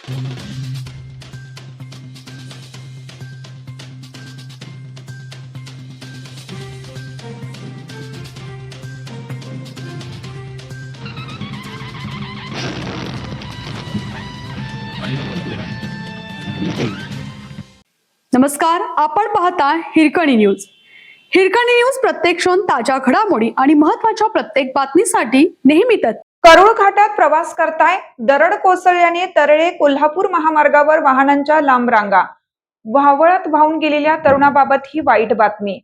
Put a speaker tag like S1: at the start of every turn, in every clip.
S1: नमस्कार, आपण पाहता हिरकणी न्यूज. हिरकणी न्यूज प्रत्येक क्षण ताज्या घडामोडी आणि महत्त्वाच्या प्रत्येक बातमीसाठी नेहमी तत्पर.
S2: करूळ घाटात प्रवास करताय दरड कोसळल्याने तरळे कोल्हापूर महामार्गावर वाहनांच्या लांब रांगा. वावळत वाहून गेलेल्या तरुणाबाबत ही वाईट बातमी.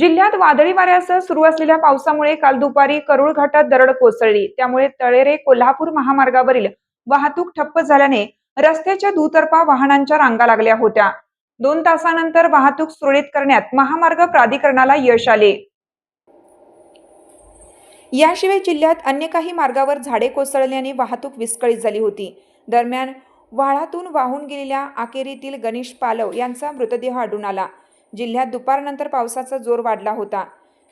S2: जिल्ह्यात वादळी वाऱ्यासह सुरू असलेल्या पावसामुळे काल दुपारी करूळ घाटात दरड कोसळली. त्यामुळे तळेरे कोल्हापूर महामार्गावरील वाहतूक ठप्प झाल्याने रस्त्याच्या दुतर्फा वाहनांच्या रांगा लागल्या होत्या. 2 तासानंतर वाहतूक सुरळीत करण्यात महामार्ग प्राधिकरणाला यश आले. याशिवाय जिल्ह्यात अन्य काही मार्गावर झाडे कोसळल्याने वाहतूक विस्कळीत झाली होती. दरम्यान व्हाळातून वाहून गेलेल्या आकेरीतील गणेश पालव यांचा मृतदेह आढळून आला. जिल्ह्यात दुपारनंतर पावसाचा जोर वाढला होता.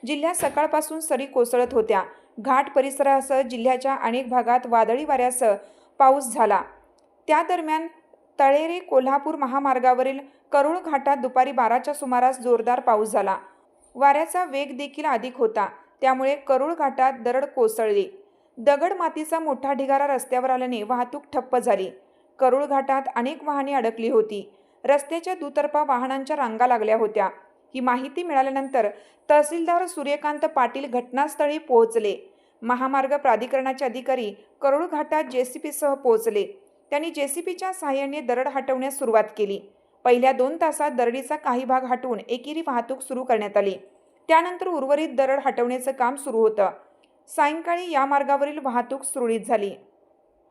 S2: जिल्ह्यात सकाळपासून सरी कोसळत होत्या. घाट परिसरासह जिल्ह्याच्या अनेक भागात वादळी वाऱ्यासह पाऊस झाला. त्या दरम्यान तळेरे कोल्हापूर महामार्गावरील करूळ घाटात दुपारी 12च्या सुमारास जोरदार पाऊस झाला. वाऱ्याचा वेग देखील अधिक होता. त्यामुळे करूळ घाटात दरड कोसळली. दगड मातीचा मोठा ढिगारा रस्त्यावर आल्याने वाहतूक ठप्प झाली. करूळ घाटात अनेक वाहने अडकली होती. रस्त्याच्या दुतर्फा वाहनांच्या रांगा लागल्या होत्या. ही माहिती मिळाल्यानंतर तहसीलदार सूर्यकांत पाटील घटनास्थळी पोहोचले. महामार्ग प्राधिकरणाचे अधिकारी करूळ घाटात जेसीबीसह पोहोचले. त्यांनी जेसीबीच्या सहाय्याने दरड हटवण्यास सुरुवात केली. पहिल्या 2 तासात दरडीचा काही भाग हटवून एकेरी वाहतूक सुरू करण्यात आली. त्यानंतर उर्वरित दरड हटवण्याचं काम सुरू होतं. सायंकाळी या मार्गावरील वाहतूक सुरळीत झाली.